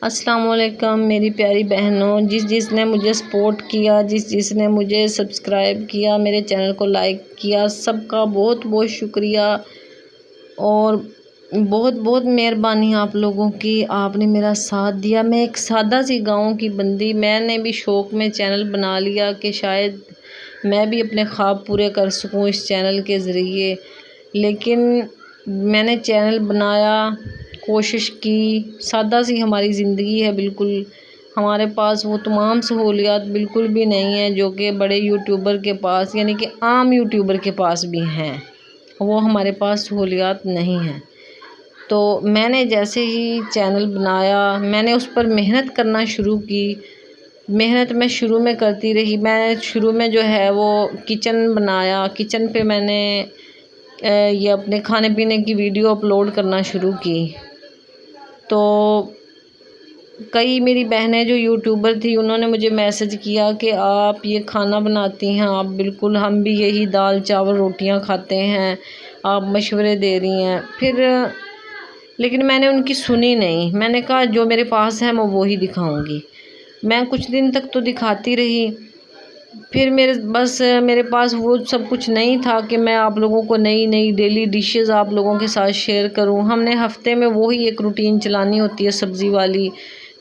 अस्सलाम वालेकुम मेरी प्यारी बहनों, जिसने मुझे सपोर्ट किया, जिसने मुझे सब्सक्राइब किया, मेरे चैनल को लाइक किया, सबका बहुत बहुत शुक्रिया। और बहुत बहुत मेहरबानी आप लोगों की, आपने मेरा साथ दिया। मैं एक सादा सी गाँव की बंदी, मैंने भी शौक़ में चैनल बना लिया कि शायद मैं भी अपने ख्वाब पूरे कर सकूं इस चैनल के ज़रिए। लेकिन मैंने चैनल बनाया, कोशिश की, सादा सी हमारी ज़िंदगी है बिल्कुल। हमारे पास वो तमाम सहूलियात बिल्कुल भी नहीं है जो कि बड़े यूट्यूबर के पास, यानी कि आम यूट्यूबर के पास भी हैं, वो हमारे पास सहूलियात नहीं हैं। तो मैंने जैसे ही चैनल बनाया, मैंने उस पर मेहनत करना शुरू की। मेहनत मैं शुरू में करती रही। मैं शुरू में जो है वो किचन बनाया, किचन पे मैंने ये अपने खाने पीने की वीडियो अपलोड करना शुरू की। तो कई मेरी बहनें जो यूट्यूबर थी, उन्होंने मुझे मैसेज किया कि आप ये खाना बनाती हैं, आप बिल्कुल, हम भी यही दाल चावल रोटियां खाते हैं, आप मशवरे दे रही हैं। फिर लेकिन मैंने उनकी सुनी नहीं। मैंने कहा जो मेरे पास है मैं वो ही दिखाऊंगी। मैं कुछ दिन तक तो दिखाती रही, फिर मेरे पास वो सब कुछ नहीं था कि मैं आप लोगों को नई नई डेली डिशेस आप लोगों के साथ शेयर करूं। हमने हफ्ते में वही एक रूटीन चलानी होती है सब्ज़ी वाली,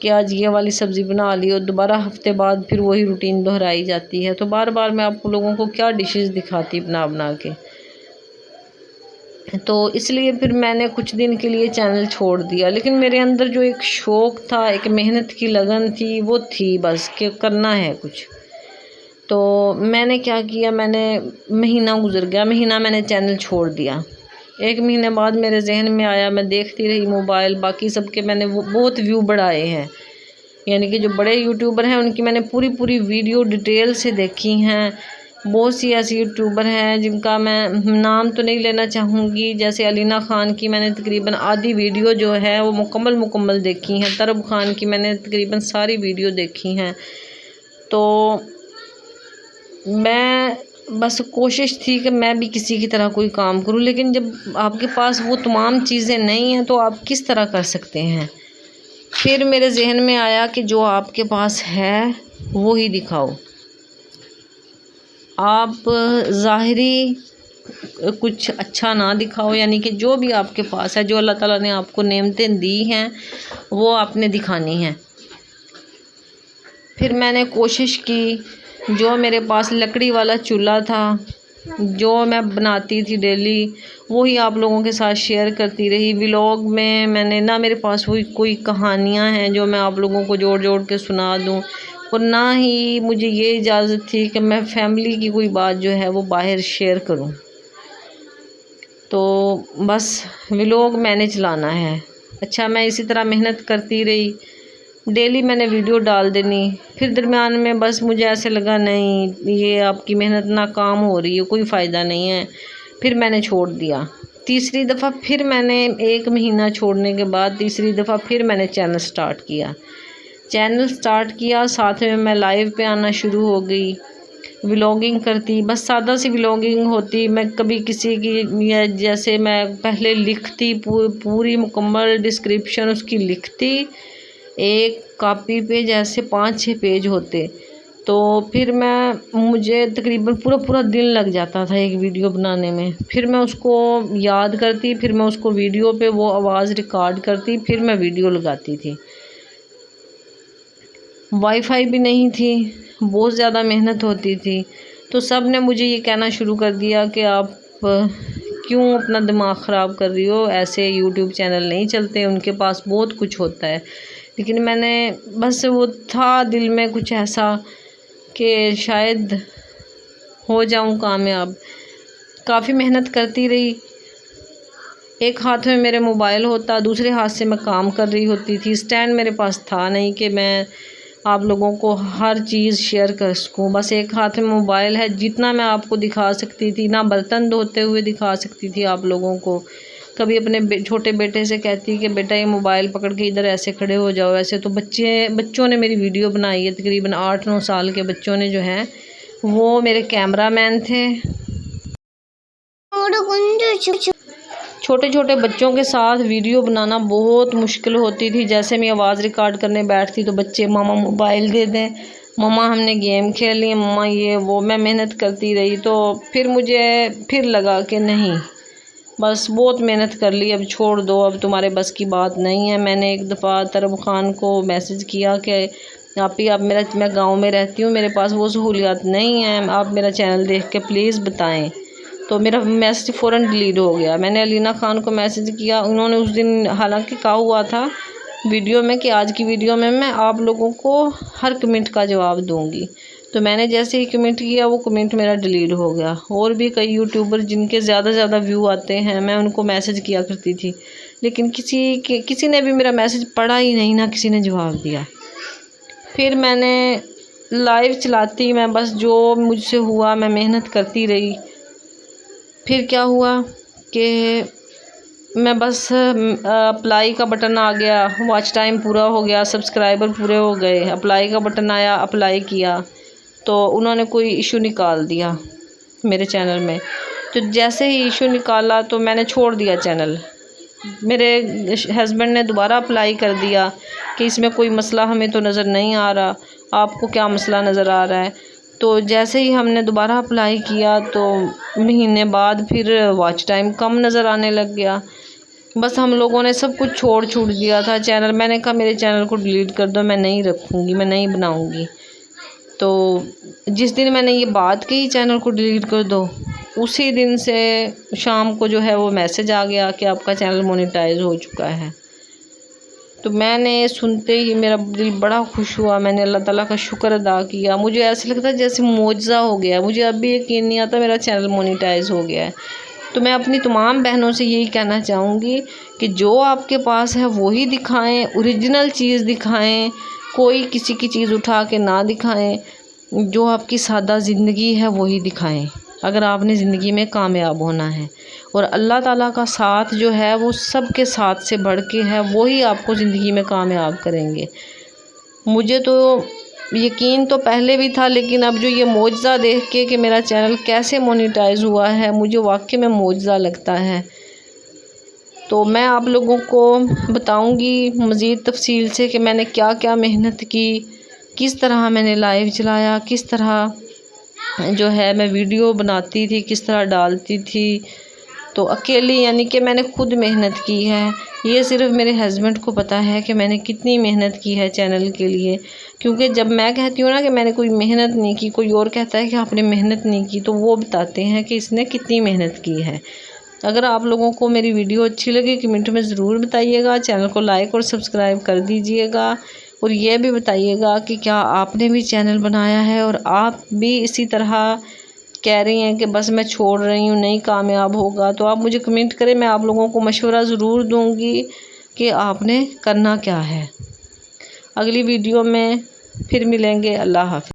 कि आज ये वाली सब्ज़ी बना ली, और दोबारा हफ्ते बाद फिर वही रूटीन दोहराई जाती है। तो बार बार मैं आप लोगों को क्या डिशेस दिखाती बना बना के। तो इसलिए फिर मैंने कुछ दिन के लिए चैनल छोड़ दिया। लेकिन मेरे अंदर जो एक शौक़ था, एक मेहनत की लगन थी, वो थी बस कि करना है कुछ। तो मैंने क्या किया, मैंने महीना गुजर गया, महीना मैंने चैनल छोड़ दिया। एक महीने बाद मेरे जहन में आया, मैं देखती रही मोबाइल, बाकी सबके मैंने वो बहुत व्यू बढ़ाए हैं, यानी कि जो बड़े यूट्यूबर हैं उनकी मैंने पूरी पूरी वीडियो डिटेल से देखी हैं। बहुत सी ऐसी यूट्यूबर हैं जिनका मैं नाम तो नहीं लेना चाहूँगी, जैसे अलीना ख़ान की मैंने तकरीबन आधी वीडियो जो है वो मुकम्मल देखी हैं। तरब ख़ान की मैंने तकरीबन सारी वीडियो देखी हैं। तो मैं बस कोशिश थी कि मैं भी किसी की तरह कोई काम करूं। लेकिन जब आपके पास वो तमाम चीज़ें नहीं हैं तो आप किस तरह कर सकते हैं। फिर मेरे जहन में आया कि जो आपके पास है वो ही दिखाओ। आप ज़ाहिरी कुछ अच्छा ना दिखाओ, यानी कि जो भी आपके पास है, जो अल्लाह ताला ने आपको नेमतें दी हैं, वो आपने दिखानी है। फिर मैंने कोशिश की, जो मेरे पास लकड़ी वाला चूल्हा था, जो मैं बनाती थी डेली, वही आप लोगों के साथ शेयर करती रही। व्लॉग में मैंने ना, मेरे पास कोई कहानियाँ हैं जो मैं आप लोगों को जोड़ जोड़ के सुना दूँ, और ना ही मुझे ये इजाज़त थी कि मैं फैमिली की कोई बात जो है वो बाहर शेयर करूँ। तो बस व्लॉग मैंने चलाना है। अच्छा, मैं इसी तरह मेहनत करती रही, डेली मैंने वीडियो डाल देनी। फिर दरमियान में बस मुझे ऐसे लगा, नहीं, ये आपकी मेहनत नाकाम हो रही है, कोई फ़ायदा नहीं है। फिर मैंने छोड़ दिया। तीसरी दफ़ा फिर मैंने, एक महीना छोड़ने के बाद तीसरी दफ़ा फिर मैंने चैनल स्टार्ट किया। साथ में मैं लाइव पे आना शुरू हो गई, व्लॉगिंग करती, बस सादा सी व्लॉगिंग होती। मैं कभी किसी की, या जैसे मैं पहले लिखती, पूरी मुकम्मल डिस्क्रिप्शन उसकी लिखती, एक कॉपी पे जैसे 5-6 पेज होते। तो फिर मुझे तकरीबन पूरा पूरा दिन लग जाता था एक वीडियो बनाने में। फिर मैं उसको याद करती, फिर मैं उसको वीडियो पे वो आवाज़ रिकॉर्ड करती, फिर मैं वीडियो लगाती थी। वाईफाई भी नहीं थी, बहुत ज़्यादा मेहनत होती थी। तो सब ने मुझे ये कहना शुरू कर दिया कि आप क्यों अपना दिमाग ख़राब कर रही हो, ऐसे यूट्यूब चैनल नहीं चलते, उनके पास बहुत कुछ होता है। लेकिन मैंने, बस वो था दिल में कुछ ऐसा कि शायद हो जाऊं कामयाब। काफ़ी मेहनत करती रही। एक हाथ में मेरे मोबाइल होता, दूसरे हाथ से मैं काम कर रही होती थी। स्टैंड मेरे पास था नहीं कि मैं आप लोगों को हर चीज़ शेयर कर सकूं। बस एक हाथ में मोबाइल है, जितना मैं आपको दिखा सकती थी, ना बर्तन धोते हुए दिखा सकती थी आप लोगों को। कभी अपने छोटे बेटे से कहती कि बेटा ये मोबाइल पकड़ के इधर ऐसे खड़े हो जाओ, ऐसे। तो बच्चों ने मेरी वीडियो बनाई है, तकरीबन 8-9 साल के बच्चों ने जो हैं वो मेरे कैमरामैन थे। छोटे छोटे बच्चों के साथ वीडियो बनाना बहुत मुश्किल होती थी। जैसे मैं आवाज़ रिकॉर्ड करने बैठती तो बच्चे मामा मोबाइल दे दें, मम्मा हमने गेम खेल लिए, मम्मा ये वो। मैं मेहनत करती रही तो फिर मुझे फिर लगा कि नहीं, बस बहुत मेहनत कर ली, अब छोड़ दो, अब तुम्हारे बस की बात नहीं है। मैंने एक दफ़ा तरब ख़ान को मैसेज किया कि आप ही, आप मैं गांव में रहती हूँ, मेरे पास वो सहूलियात नहीं है, आप मेरा चैनल देख के प्लीज़ बताएं। तो मेरा मैसेज फ़ौरन डिलीट हो गया। मैंने अलीना खान को मैसेज किया, उन्होंने उस दिन हालांकि कहा हुआ था वीडियो में कि आज की वीडियो में मैं आप लोगों को हर कमेंट का जवाब दूंगी। तो मैंने जैसे ही कमेंट किया वो कमेंट मेरा डिलीट हो गया। और भी कई यूट्यूबर जिनके ज़्यादा व्यू आते हैं, मैं उनको मैसेज किया करती थी, लेकिन किसी ने भी मेरा मैसेज पढ़ा ही नहीं, ना किसी ने जवाब दिया। फिर मैंने लाइव चलाती, मैं बस जो मुझसे हुआ मैं मेहनत करती रही। फिर क्या हुआ कि मैं बस अप्लाई का बटन आ गया, वॉच टाइम पूरा हो गया, सब्सक्राइबर पूरे हो गए, अप्लाई का बटन आया, अप्लाई किया तो उन्होंने कोई इशू निकाल दिया मेरे चैनल में। तो जैसे ही इशू निकाला तो मैंने छोड़ दिया चैनल। मेरे हस्बैंड ने दोबारा अप्लाई कर दिया कि इसमें कोई मसला हमें तो नज़र नहीं आ रहा, आपको क्या मसला नज़र आ रहा है। तो जैसे ही हमने दोबारा अप्लाई किया तो महीने बाद फिर वॉच टाइम कम नज़र आने लग गया। बस हम लोगों ने सब कुछ छोड़ छूट दिया था चैनल। मैंने कहा मेरे चैनल को डिलीट कर दो, मैं नहीं रखूँगी, मैं नहीं बनाऊँगी। तो जिस दिन मैंने ये बात कही चैनल को डिलीट कर दो, उसी दिन से शाम को जो है वो मैसेज आ गया कि आपका चैनल मोनेटाइज हो चुका है। तो मैंने सुनते ही मेरा दिल बड़ा खुश हुआ, मैंने अल्लाह ताला का शुक्र अदा किया। मुझे ऐसा लगता है जैसे मुआजिज़ा हो गया, मुझे अब भी यकीन नहीं आता मेरा चैनल मोनेटाइज हो गया है। तो मैं अपनी तमाम बहनों से यही कहना चाहूँगी कि जो आपके पास है वही दिखाएं, ओरिजिनल चीज़ दिखाएं, कोई किसी की चीज़ उठा के ना दिखाएं। जो आपकी सादा ज़िंदगी है वही दिखाएं अगर आपने ज़िंदगी में कामयाब होना है। और अल्लाह ताला का साथ जो है वो सब के साथ से बढ़ के है, वही आपको ज़िंदगी में कामयाब करेंगे। मुझे तो यकीन तो पहले भी था, लेकिन अब जो ये मौजज़ा देख के कि मेरा चैनल कैसे मोनेटाइज हुआ है, मुझे वाकई में मौजज़ा लगता है। तो मैं आप लोगों को बताऊंगी मज़ीद तफसील से कि मैंने क्या क्या मेहनत की, किस तरह मैंने लाइव चलाया, किस तरह जो है मैं वीडियो बनाती थी, किस तरह डालती थी। तो अकेली यानी कि मैंने खुद मेहनत की है। ये सिर्फ़ मेरे हस्बैंड को पता है कि मैंने कितनी मेहनत की है चैनल के लिए। क्योंकि जब मैं कहती हूँ ना कि मैंने कोई मेहनत नहीं की, कोई और कहता है कि आपने मेहनत नहीं की, तो वो बताते हैं कि इसने कितनी मेहनत की है। अगर आप लोगों को मेरी वीडियो अच्छी लगे कमेंट में ज़रूर बताइएगा। चैनल को लाइक और सब्सक्राइब कर दीजिएगा। और ये भी बताइएगा कि क्या आपने भी चैनल बनाया है और आप भी इसी तरह कह रही हैं कि बस मैं छोड़ रही हूँ, नहीं कामयाब होगा। तो आप मुझे कमेंट करें, मैं आप लोगों को मशवरा ज़रूर दूँगी कि आपने करना क्या है। अगली वीडियो में फिर मिलेंगे। अल्लाह हाफ़िज़।